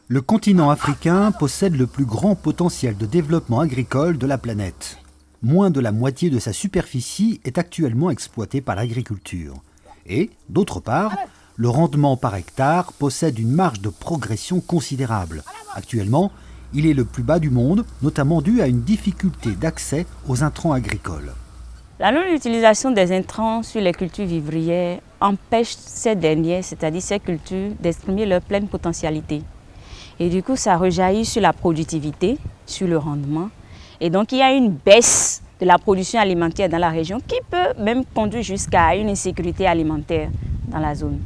Le continent africain possède le plus grand potentiel de développement agricole de la planète. Moins de la moitié de sa superficie est actuellement exploitée par l'agriculture. Et, d'autre part, le rendement par hectare possède une marge de progression considérable. Actuellement, il est le plus bas du monde, notamment dû à une difficulté d'accès aux intrants agricoles. La non-utilisation des intrants sur les cultures vivrières empêche ces dernières, c'est-à-dire ces cultures, d'exprimer leur pleine potentialité. Et du coup, ça rejaillit sur la productivité, sur le rendement. Et donc, il y a une baisse de la production alimentaire dans la région qui peut même conduire jusqu'à une insécurité alimentaire dans la zone.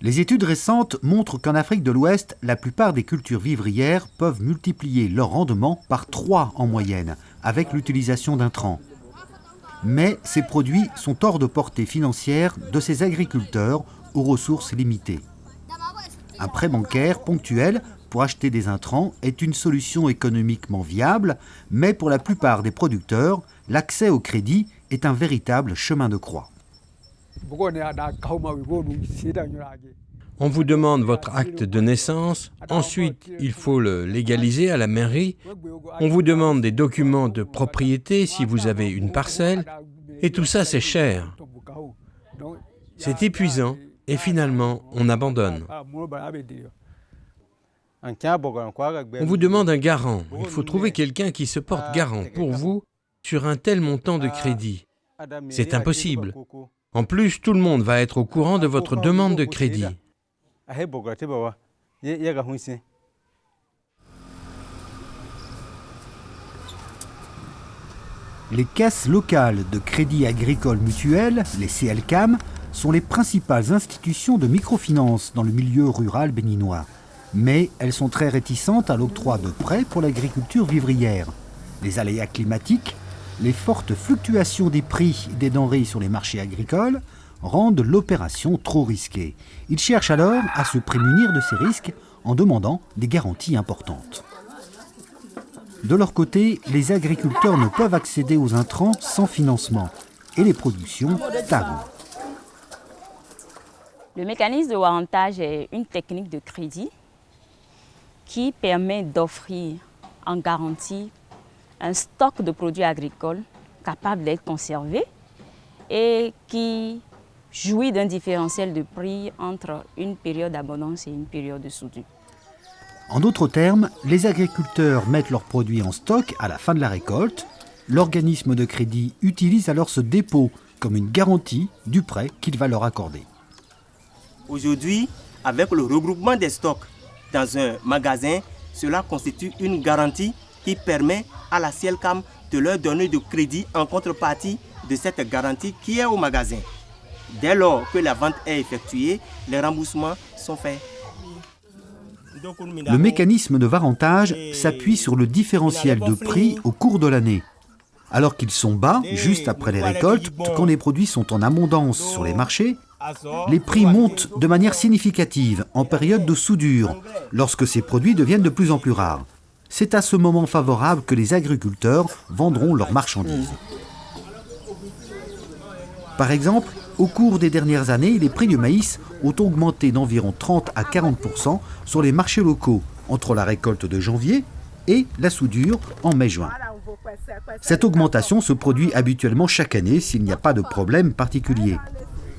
Les études récentes montrent qu'en Afrique de l'Ouest, la plupart des cultures vivrières peuvent multiplier leur rendement par 3 en moyenne, avec l'utilisation d'intrants. Mais ces produits sont hors de portée financière de ces agriculteurs aux ressources limitées. Un prêt bancaire ponctuel pour acheter des intrants est une solution économiquement viable, mais pour la plupart des producteurs, l'accès au crédit est un véritable chemin de croix. On vous demande votre acte de naissance, ensuite il faut le légaliser à la mairie, on vous demande des documents de propriété si vous avez une parcelle, et tout ça c'est cher. C'est épuisant et finalement on abandonne. On vous demande un garant, il faut trouver quelqu'un qui se porte garant pour vous sur un tel montant de crédit. C'est impossible. En plus, tout le monde va être au courant de votre demande de crédit. Les caisses locales de crédit agricole mutuel, les CLCAM, sont les principales institutions de microfinance dans le milieu rural béninois. Mais elles sont très réticentes à l'octroi de prêts pour l'agriculture vivrière. Les aléas climatiques, les fortes fluctuations des prix des denrées sur les marchés agricoles rendent l'opération trop risquée. Ils cherchent alors à se prémunir de ces risques en demandant des garanties importantes. De leur côté, les agriculteurs ne peuvent accéder aux intrants sans financement et les productions stagnent. Le mécanisme de warrantage est une technique de crédit qui permet d'offrir en garantie un stock de produits agricoles capable d'être conservé et qui jouit d'un différentiel de prix entre une période d'abondance et une période de soudure. En d'autres termes, les agriculteurs mettent leurs produits en stock à la fin de la récolte. L'organisme de crédit utilise alors ce dépôt comme une garantie du prêt qu'il va leur accorder. Aujourd'hui, avec le regroupement des stocks dans un magasin, cela constitue une garantie qui permet à la CLCAM de leur donner du crédit en contrepartie de cette garantie qui est au magasin. Dès lors que la vente est effectuée, les remboursements sont faits. Le mécanisme de warrantage s'appuie sur le différentiel de prix au cours de l'année. Alors qu'ils sont bas, juste après les récoltes, quand les produits sont en abondance sur les marchés, les prix montent de manière significative en période de soudure, lorsque ces produits deviennent de plus en plus rares. C'est à ce moment favorable que les agriculteurs vendront leurs marchandises. Par exemple, au cours des dernières années, les prix du maïs ont augmenté d'environ 30 à 40% sur les marchés locaux entre la récolte de janvier et la soudure en mai-juin. Cette augmentation se produit habituellement chaque année s'il n'y a pas de problème particulier.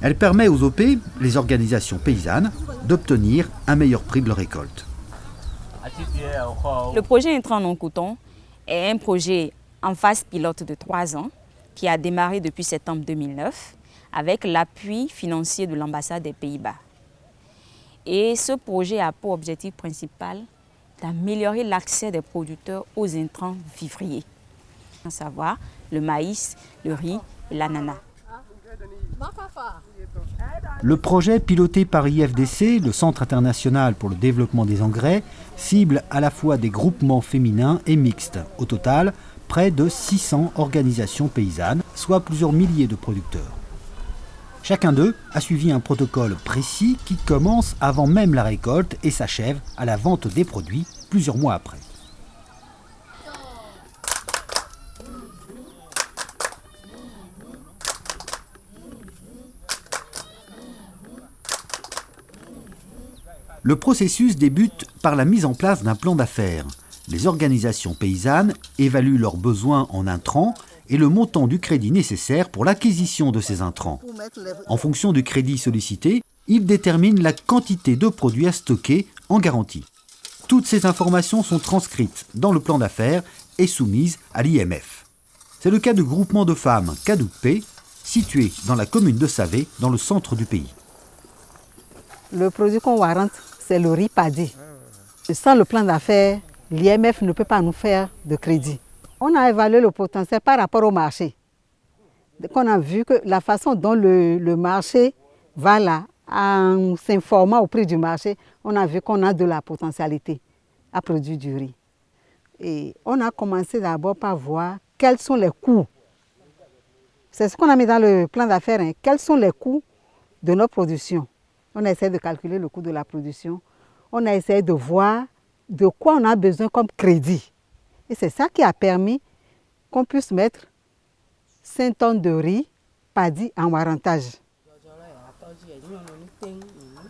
Elle permet aux OP, les organisations paysannes, d'obtenir un meilleur prix de leur récolte. Le projet Intrant non coton est un projet en phase pilote de 3 ans qui a démarré depuis septembre 2009 avec l'appui financier de l'ambassade des Pays-Bas. Et ce projet a pour objectif principal d'améliorer l'accès des producteurs aux intrants vivriers, à savoir le maïs, le riz et l'ananas. Le projet piloté par IFDC, le Centre international pour le développement des engrais, cible à la fois des groupements féminins et mixtes. Au total, près de 600 organisations paysannes, soit plusieurs milliers de producteurs. Chacun d'eux a suivi un protocole précis qui commence avant même la récolte et s'achève à la vente des produits plusieurs mois après. Le processus débute par la mise en place d'un plan d'affaires. Les organisations paysannes évaluent leurs besoins en intrants et le montant du crédit nécessaire pour l'acquisition de ces intrants. En fonction du crédit sollicité, ils déterminent la quantité de produits à stocker en garantie. Toutes ces informations sont transcrites dans le plan d'affaires et soumises à l'IMF. C'est le cas du groupement de femmes Kadoupe, situé dans la commune de Savé, dans le centre du pays. Le produit qu'on warrante, c'est le riz paddy. Sans le plan d'affaires, l'IMF ne peut pas nous faire de crédit. On a évalué le potentiel par rapport au marché. On a vu que la façon dont le marché va là, en s'informant au prix du marché, on a vu qu'on a de la potentialité à produire du riz. Et on a commencé d'abord par voir quels sont les coûts. C'est ce qu'on a mis dans le plan d'affaires, hein. Quels sont les coûts de notre production. On a essayé de calculer le coût de la production. On a essayé de voir de quoi on a besoin comme crédit. Et c'est ça qui a permis qu'on puisse mettre 5 tonnes de riz paddy en warrantage.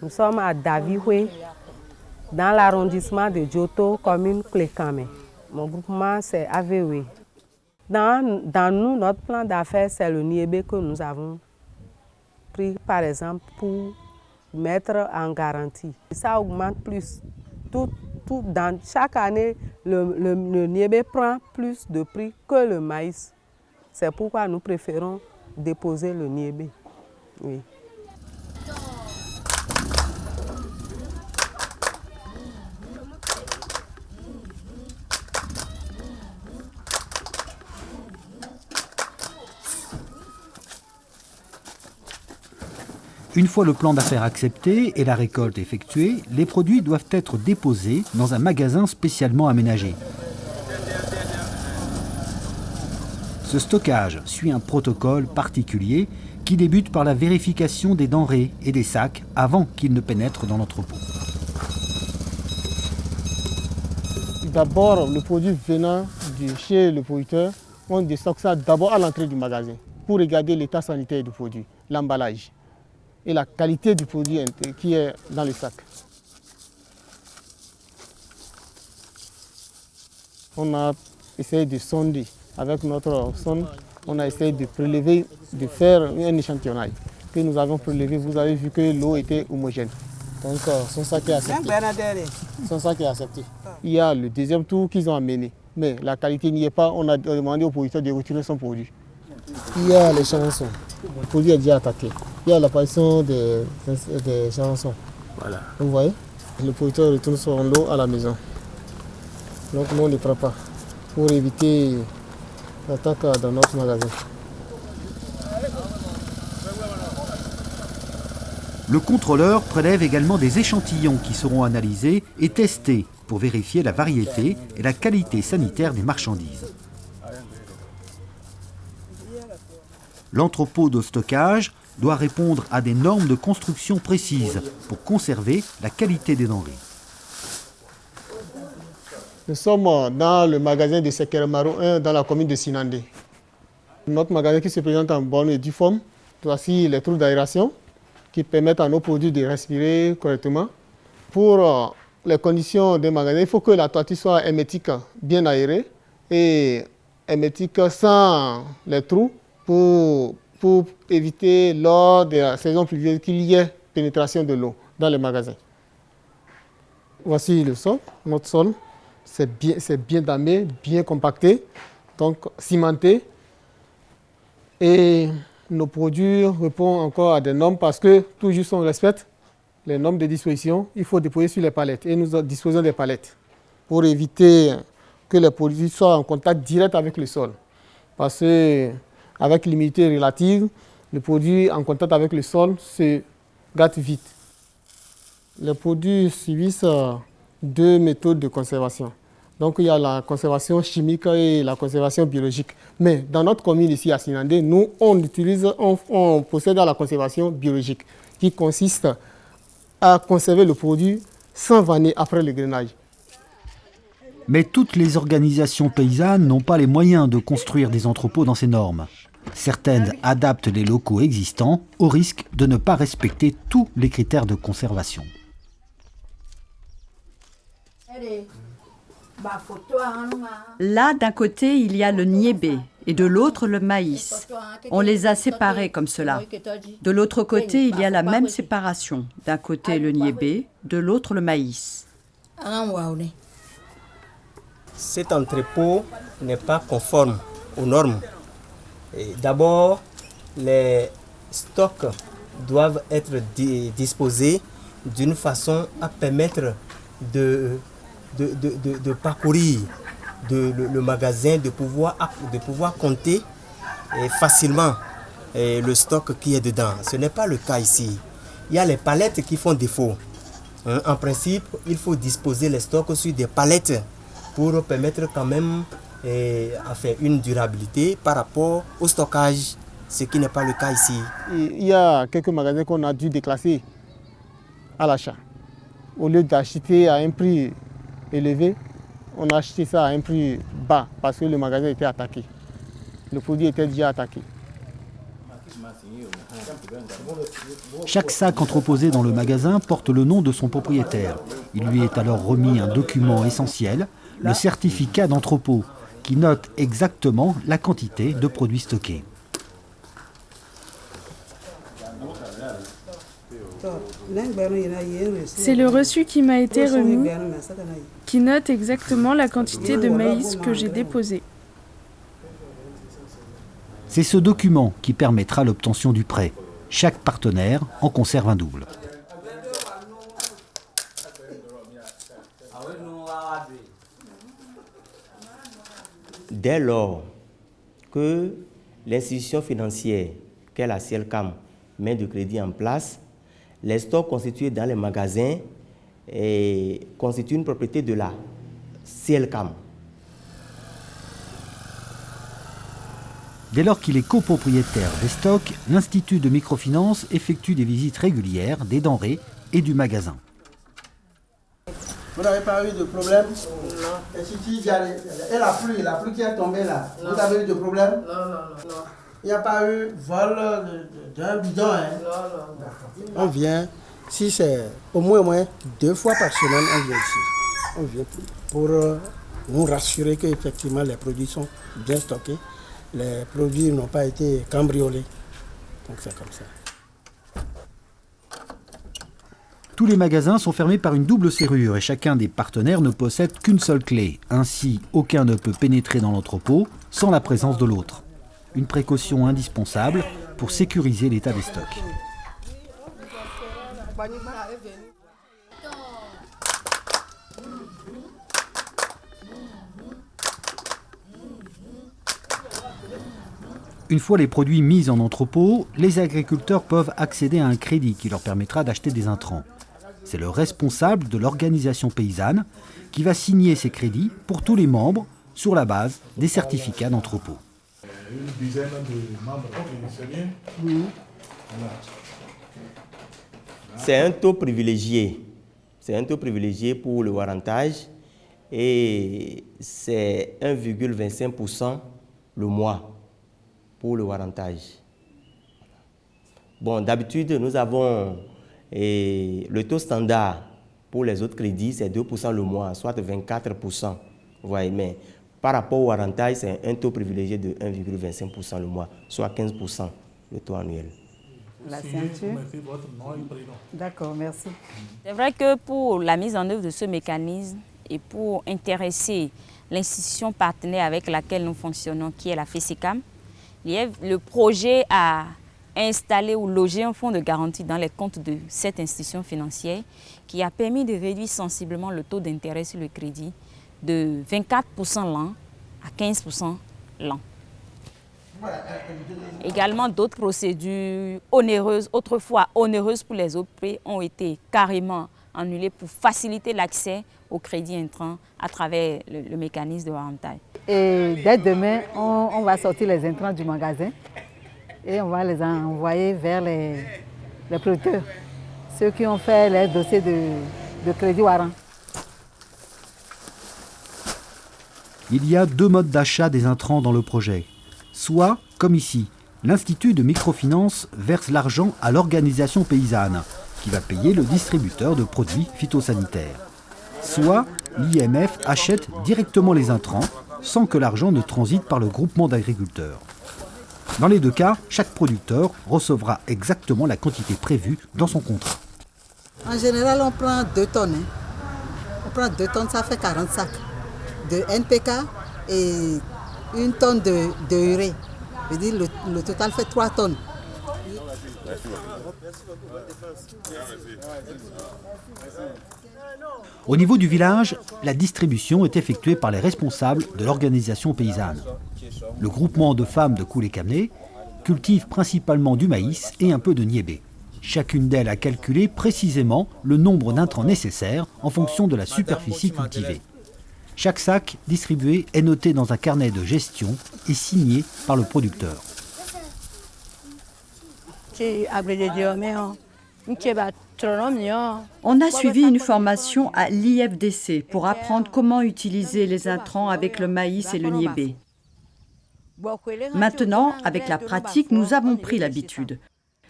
Nous sommes à Davihoué, dans l'arrondissement de Djoto, commune Clécamé. Mon groupement, c'est AVW. Dans nous, notre plan d'affaires, c'est le niébé que nous avons pris, par exemple, pour mettre en garantie. Ça augmente plus. Chaque année, le niébé prend plus de prix que le maïs. C'est pourquoi nous préférons déposer le niébé. Oui. Une fois le plan d'affaires accepté et la récolte effectuée, les produits doivent être déposés dans un magasin spécialement aménagé. Ce stockage suit un protocole particulier qui débute par la vérification des denrées et des sacs avant qu'ils ne pénètrent dans l'entrepôt. D'abord, le produit venant chez le producteur, on déstocke ça d'abord à l'entrée du magasin pour regarder l'état sanitaire du produit, l'emballage et la qualité du produit qui est dans le sac. On a essayé de sonder avec notre sonde, on a essayé de prélever, de faire un échantillonnage que nous avons prélevé. Vous avez vu que l'eau était homogène. Donc son sac est accepté. Son sac est accepté. Il y a le deuxième tour qu'ils ont amené, mais la qualité n'y est pas. On a demandé au producteur de retirer son produit. Il y a les chansons. Le produit est déjà attaqué. Il y a l'apparition des chansons. Voilà. Vous voyez, le producteur retourne son lot à la maison. Donc nous on les prépare pour éviter l'attaque dans notre magasin. Le contrôleur prélève également des échantillons qui seront analysés et testés pour vérifier la variété et la qualité sanitaire des marchandises. L'entrepôt de stockage doit répondre à des normes de construction précises pour conserver la qualité des denrées. Nous sommes dans le magasin de Sekeremaro 1 dans la commune de Sinandé. Notre magasin qui se présente en bonne et due forme. Voici les trous d'aération qui permettent à nos produits de respirer correctement. Pour les conditions des magasins, il faut que la toiture soit hermétique, bien aérée et hermétique sans les trous pour éviter lors de la saison pluvieuse qu'il y ait pénétration de l'eau dans les magasins. Voici le sol, notre sol. C'est bien damé, bien compacté, donc cimenté. Et nos produits répondent encore à des normes parce que toujours si on respecte les normes de disposition, il faut déposer sur les palettes. Et nous disposons des palettes pour éviter que les produits soient en contact direct avec le sol. Parce qu'avec l'humidité relative, le produit en contact avec le sol se gâte vite. Les produits subissent 2 méthodes de conservation. Donc il y a la conservation chimique et la conservation biologique. Mais dans notre commune ici à Sinandé, nous on procède à la conservation biologique qui consiste à conserver le produit sans vanner après le grainage. Mais toutes les organisations paysannes n'ont pas les moyens de construire des entrepôts dans ces normes. Certaines adaptent les locaux existants au risque de ne pas respecter tous les critères de conservation. Là, d'un côté, il y a le niébé et de l'autre, le maïs. On les a séparés comme cela. De l'autre côté, il y a la même séparation. D'un côté, le niébé, de l'autre, le maïs. Cet entrepôt n'est pas conforme aux normes. D'abord, les stocks doivent être disposés d'une façon à permettre de parcourir le magasin, de pouvoir compter facilement le stock qui est dedans. Ce n'est pas le cas ici. Il y a les palettes qui font défaut. En principe, il faut disposer les stocks sur des palettes pour permettre quand même à faire une durabilité par rapport au stockage, ce qui n'est pas le cas ici. Il y a quelques magasins qu'on a dû déclasser à l'achat. Au lieu d'acheter à un prix élevé, on a acheté ça à un prix bas parce que le magasin était attaqué. Le produit était déjà attaqué. Chaque sac entreposé dans le magasin porte le nom de son propriétaire. Il lui est alors remis un document essentiel, le certificat d'entrepôt, qui note exactement la quantité de produits stockés. C'est le reçu qui m'a été remis, qui note exactement la quantité de maïs que j'ai déposé. C'est ce document qui permettra l'obtention du prêt. Chaque partenaire en conserve un double. Dès lors que l'institution financière, qu'est la CIELCAM, met de crédit en place, les stocks constitués dans les magasins constituent une propriété de la CIELCAM. Dès lors qu'il est copropriétaire des stocks, l'Institut de microfinance effectue des visites régulières des denrées et du magasin. Vous n'avez pas eu de problème? Non. Et si et la pluie qui est tombée là, non. Vous avez eu de problème? Non. Il n'y a pas eu vol d'un bidon, hein? Non. On vient, si c'est au moins 2 fois par semaine, on vient ici. On vient pour nous rassurer qu'effectivement les produits sont bien stockés. Les produits n'ont pas été cambriolés. Donc c'est comme ça. Tous les magasins sont fermés par une double serrure et chacun des partenaires ne possède qu'une seule clé. Ainsi, aucun ne peut pénétrer dans l'entrepôt sans la présence de l'autre. Une précaution indispensable pour sécuriser l'état des stocks. Une fois les produits mis en entrepôt, les agriculteurs peuvent accéder à un crédit qui leur permettra d'acheter des intrants. C'est le responsable de l'organisation paysanne qui va signer ces crédits pour tous les membres sur la base des certificats d'entrepôt. Une dizaine de membres, c'est bien. Oui. C'est un taux privilégié. C'est un taux privilégié pour le warrantage et c'est 1,25% le mois pour le warrantage. Bon, d'habitude, nous avons le taux standard pour les autres crédits, c'est 2% le mois, soit 24%. Vous voyez, mais par rapport au warrantage, c'est un taux privilégié de 1,25% le mois, soit 15% le taux annuel. La ceinture. D'accord, merci. C'est vrai que pour la mise en œuvre de ce mécanisme et pour intéresser l'institution partenaire avec laquelle nous fonctionnons, qui est la FECICAM, le projet a installé ou logé un fonds de garantie dans les comptes de cette institution financière qui a permis de réduire sensiblement le taux d'intérêt sur le crédit de 24% l'an à 15% l'an. Également, d'autres procédures onéreuses, autrefois onéreuses pour les autres prêts, ont été carrément annulées pour faciliter l'accès au crédit intrant à travers le mécanisme de warrantage. Et dès demain, on va sortir les intrants du magasin et on va les envoyer vers les producteurs, ceux qui ont fait les dossiers de crédit warrant. Il y a 2 modes d'achat des intrants dans le projet. Soit, comme ici, l'Institut de microfinance verse l'argent à l'organisation paysanne, qui va payer le distributeur de produits phytosanitaires. Soit, l'IMF achète directement les intrants sans que l'argent ne transite par le groupement d'agriculteurs. Dans les deux cas, chaque producteur recevra exactement la quantité prévue dans son contrat. En général, on prend 2 tonnes. On prend 2 tonnes, ça fait 40 sacs de NPK et 1 tonne de urée. Je veux dire, le total fait 3 tonnes. Au niveau du village, la distribution est effectuée par les responsables de l'organisation paysanne. Le groupement de femmes de Koulé-Kamné cultive principalement du maïs et un peu de niébé. Chacune d'elles a calculé précisément le nombre d'intrants nécessaires en fonction de la superficie cultivée. Chaque sac distribué est noté dans un carnet de gestion et signé par le producteur. On a suivi une formation à l'IFDC pour apprendre comment utiliser les intrants avec le maïs et le niébé. Maintenant, avec la pratique, nous avons pris l'habitude.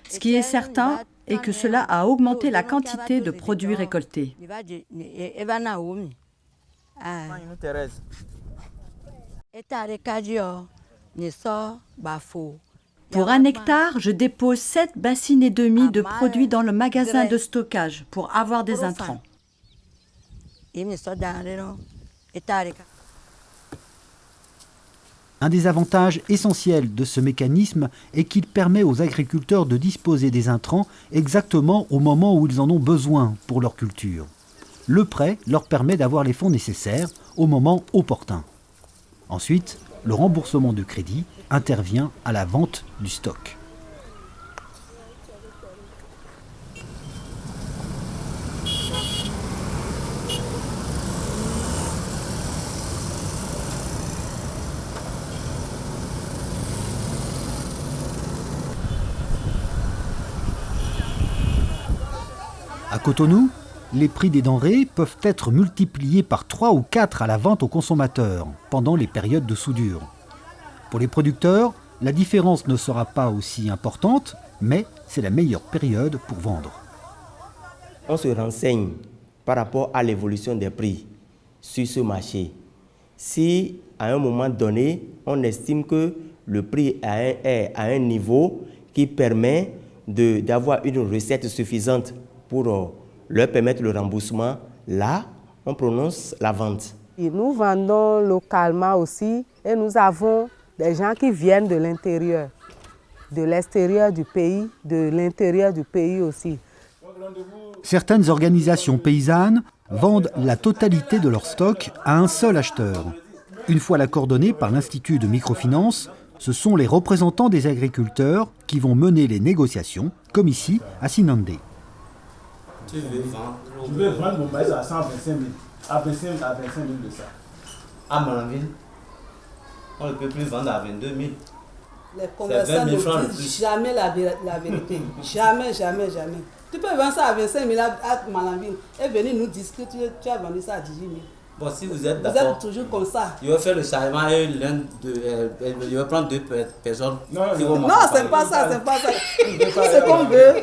Ce qui est certain est que cela a augmenté la quantité de produits récoltés. Pour 1 hectare, je dépose 7 bassines et demie de produits dans le magasin de stockage pour avoir des intrants. Un des avantages essentiels de ce mécanisme est qu'il permet aux agriculteurs de disposer des intrants exactement au moment où ils en ont besoin pour leur culture. Le prêt leur permet d'avoir les fonds nécessaires au moment opportun. Ensuite, le remboursement de crédit intervient à la vente du stock. À Cotonou, les prix des denrées peuvent être multipliés par 3 ou 4 à la vente aux consommateurs pendant les périodes de soudure. Pour les producteurs, la différence ne sera pas aussi importante, mais c'est la meilleure période pour vendre. On se renseigne par rapport à l'évolution des prix sur ce marché. Si à un moment donné, on estime que le prix est à un niveau qui permet d'avoir une recette suffisante pour leur permettre le remboursement, là, on prononce la vente. Et nous vendons localement aussi et nous avons des gens qui viennent de l'intérieur, de l'extérieur du pays, de l'intérieur du pays aussi. Certaines organisations paysannes vendent la totalité de leur stock à un seul acheteur. Une fois l'accord donné par l'Institut de microfinance, ce sont les représentants des agriculteurs qui vont mener les négociations, comme ici à Sinandé. Je vais vendre mon maïs à 125 000, à 25 000 de ça. À Malanville, on ne peut plus vendre à 22 000. Les commerçants ne disent jamais la vérité. Jamais, jamais, jamais. Tu peux vendre ça à 25 000 à Malanville et venir nous dire que tu as vendu ça à 18 000. Bon, si vous êtes d'accord, vous êtes toujours comme ça. Je vais faire le chargement et je vais prendre 2 personnes. Non, c'est pas ça, c'est pas ça. C'est ce qu'on veut,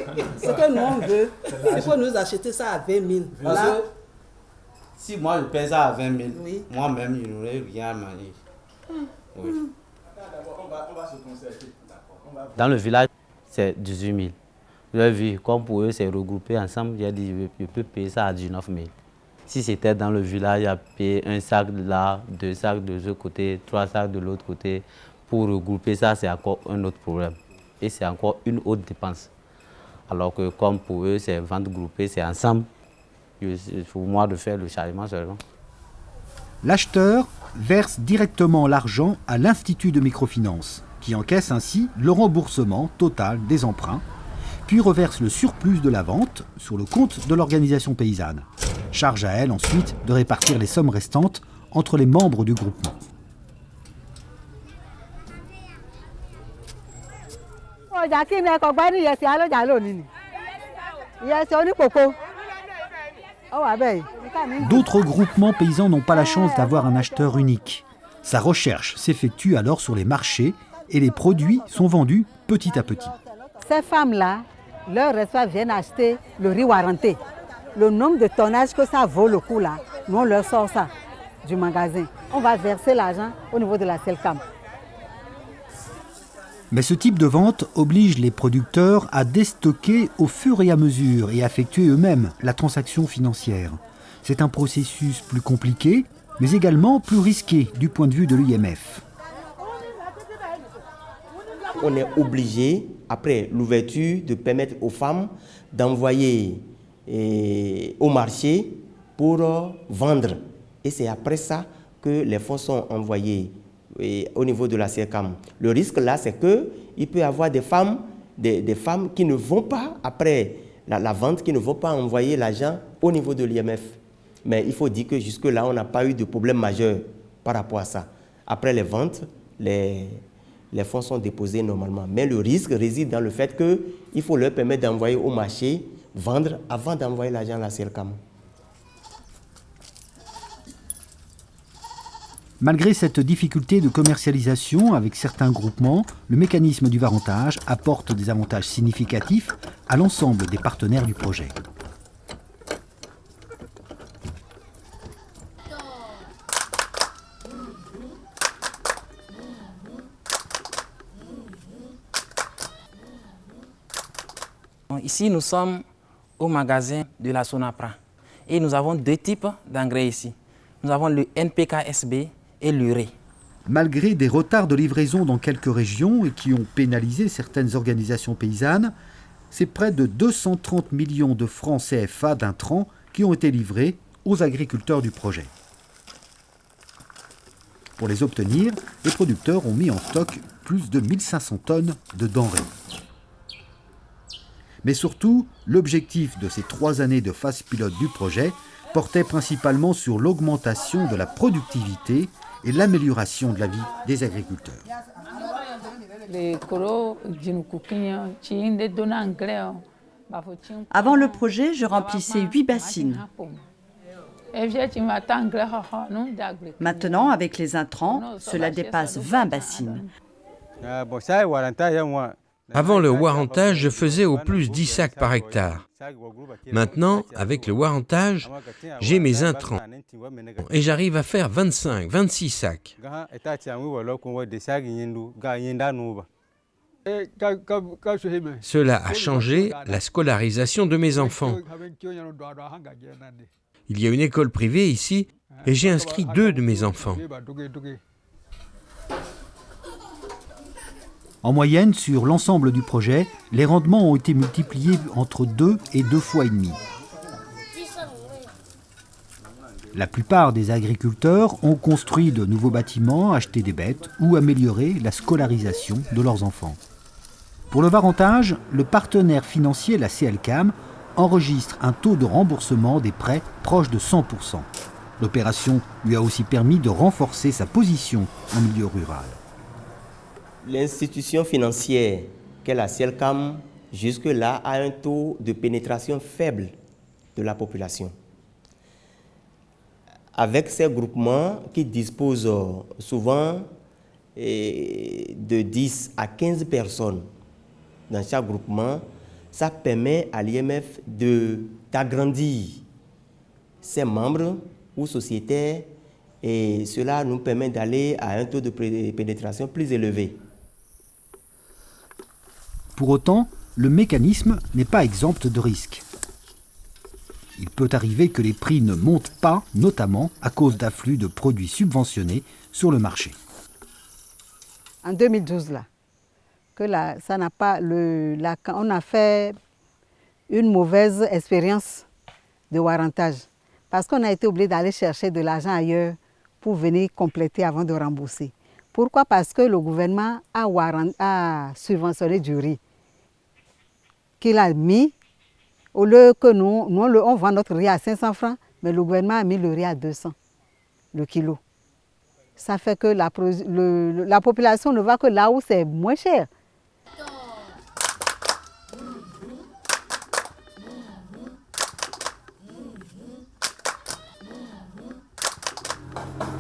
ce que nous on veut. Il faut nous acheter ça à 20 000. Parce que si moi je paie ça à 20 000, oui, moi-même je n'aurai rien à manger. Oui. On va se concerter. Dans le village, c'est 18 000. J'ai vu, comme pour eux, c'est regroupé ensemble, j'ai dit je peux payer ça à 19 000. Si c'était dans le village, à payer 1 sac là, 2 sacs de ce côté, 3 sacs de l'autre côté, pour regrouper ça, c'est encore un autre problème. Et c'est encore une autre dépense. Alors que comme pour eux, c'est vente groupée, c'est ensemble. C'est pour moi de faire le chargement seulement. L'acheteur verse directement l'argent à l'Institut de microfinance, qui encaisse ainsi le remboursement total des emprunts, puis reverse le surplus de la vente sur le compte de l'organisation paysanne. Charge à elle ensuite de répartir les sommes restantes entre les membres du groupement. D'autres groupements paysans n'ont pas la chance d'avoir un acheteur unique. Sa recherche s'effectue alors sur les marchés et les produits sont vendus petit à petit. Ces femmes-là, leurs responsables viennent acheter le riz waranté. Le nombre de tonnages que ça vaut le coup là, nous on leur sort ça du magasin. On va verser l'argent au niveau de la CELCAM. Mais ce type de vente oblige les producteurs à déstocker au fur et à mesure et à effectuer eux-mêmes la transaction financière. C'est un processus plus compliqué, mais également plus risqué du point de vue de l'IMF. On est obligé, après l'ouverture, de permettre aux femmes d'envoyer au marché pour vendre. Et c'est après ça que les fonds sont envoyés au niveau de la CELCAM. Le risque là, c'est qu'il peut y avoir des femmes qui ne vont pas, après la vente, qui ne vont pas envoyer l'argent au niveau de l'IMF. Mais il faut dire que jusque-là, on n'a pas eu de problème majeur par rapport à ça. Après les ventes, les fonds sont déposés normalement. Mais le risque réside dans le fait qu'il faut leur permettre d'envoyer au marché, vendre, avant d'envoyer l'argent à la CELCAM. Malgré cette difficulté de commercialisation avec certains groupements, le mécanisme du varentage apporte des avantages significatifs à l'ensemble des partenaires du projet. Ici, nous sommes au magasin de la Sonapra et nous avons deux types d'engrais ici. Nous avons le NPK-SB et l'urée. Malgré des retards de livraison dans quelques régions et qui ont pénalisé certaines organisations paysannes, c'est près de 230 millions de francs CFA d'intrants qui ont été livrés aux agriculteurs du projet. Pour les obtenir, les producteurs ont mis en stock plus de 1500 tonnes de denrées. Mais surtout, l'objectif de ces 3 années de phase pilote du projet portait principalement sur l'augmentation de la productivité et l'amélioration de la vie des agriculteurs. Avant le projet, je remplissais 8 bassines. Maintenant, avec les intrants, cela dépasse 20 bassines. Avant le warrantage, je faisais au plus 10 sacs par hectare. Maintenant, avec le warrantage, j'ai mes intrants et j'arrive à faire 25, 26 sacs. Cela a changé la scolarisation de mes enfants. Il y a une école privée ici et j'ai inscrit 2 de mes enfants. En moyenne, sur l'ensemble du projet, les rendements ont été multipliés entre 2 et 2,5 fois. La plupart des agriculteurs ont construit de nouveaux bâtiments, acheté des bêtes ou amélioré la scolarisation de leurs enfants. Pour le varentage, le partenaire financier, la CELCAM, enregistre un taux de remboursement des prêts proche de 100%. L'opération lui a aussi permis de renforcer sa position en milieu rural. L'institution financière qu'est la CELCAM, jusque-là, a un taux de pénétration faible de la population. Avec ces groupements qui disposent souvent de 10 à 15 personnes dans chaque groupement, ça permet à l'IMF d'agrandir ses membres ou sociétaires et cela nous permet d'aller à un taux de pénétration plus élevé. Pour autant, le mécanisme n'est pas exempt de risques. Il peut arriver que les prix ne montent pas, notamment à cause d'afflux de produits subventionnés sur le marché. En 2012, on a fait une mauvaise expérience de warrantage parce qu'on a été obligé d'aller chercher de l'argent ailleurs pour venir compléter avant de rembourser. Pourquoi? Parce que le gouvernement a subventionné du riz qu'il a mis, au lieu que nous on vend notre riz à 500 francs, mais le gouvernement a mis le riz à 200 le kilo. Ça fait que la population ne va que là où c'est moins cher.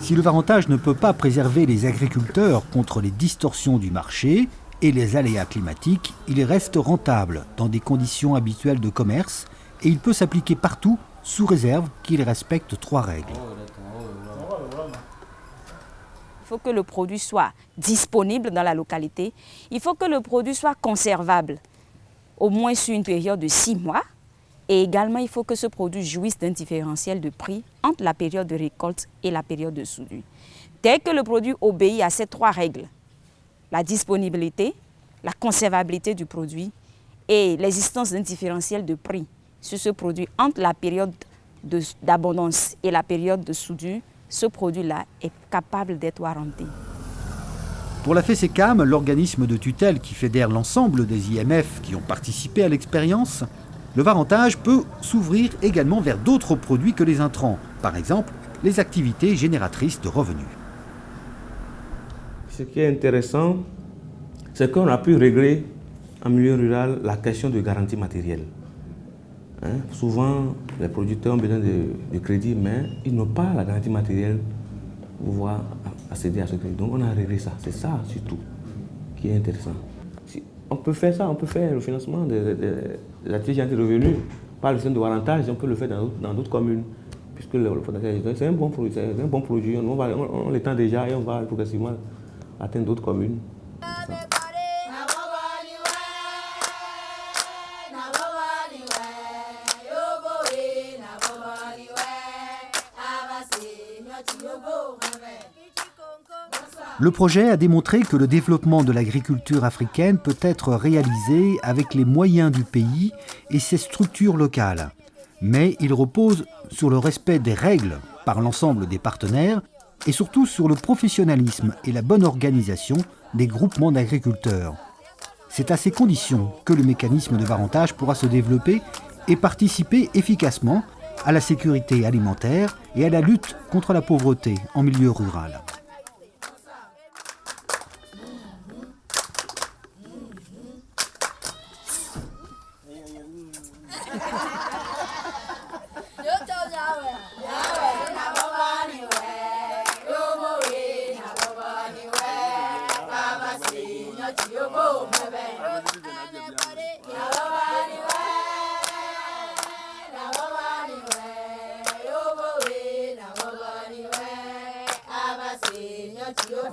Si le varentage ne peut pas préserver les agriculteurs contre les distorsions du marché et les aléas climatiques, il reste rentable dans des conditions habituelles de commerce et il peut s'appliquer partout sous réserve qu'il respecte 3 règles. Il faut que le produit soit disponible dans la localité. Il faut que le produit soit conservable, au moins sur une période de 6 mois. Et également, il faut que ce produit jouisse d'un différentiel de prix entre la période de récolte et la période de soudure. Dès que le produit obéit à ces 3 règles, la disponibilité, la conservabilité du produit et l'existence d'un différentiel de prix sur ce produit entre la période d'abondance et la période de soudure, ce produit-là est capable d'être warranté. Pour la FESECAM, l'organisme de tutelle qui fédère l'ensemble des IMF qui ont participé à l'expérience, le varantage peut s'ouvrir également vers d'autres produits que les intrants, par exemple les activités génératrices de revenus. Ce qui est intéressant, c'est qu'on a pu régler en milieu rural la question de garantie matérielle. Souvent, les producteurs ont besoin de crédit, mais ils n'ont pas la garantie matérielle pour pouvoir accéder à ce crédit. Donc on a réglé ça. C'est ça surtout qui est intéressant. On peut faire ça, on peut faire le financement des activités de revenus par le système de warantage, on peut le faire dans d'autres communes. Puisque c'est un bon produit, on l'étend déjà et on va progressivement atteindre d'autres communes. Le projet a démontré que le développement de l'agriculture africaine peut être réalisé avec les moyens du pays et ses structures locales. Mais il repose sur le respect des règles par l'ensemble des partenaires et surtout sur le professionnalisme et la bonne organisation des groupements d'agriculteurs. C'est à ces conditions que le mécanisme de varantage pourra se développer et participer efficacement à la sécurité alimentaire et à la lutte contre la pauvreté en milieu rural. Yo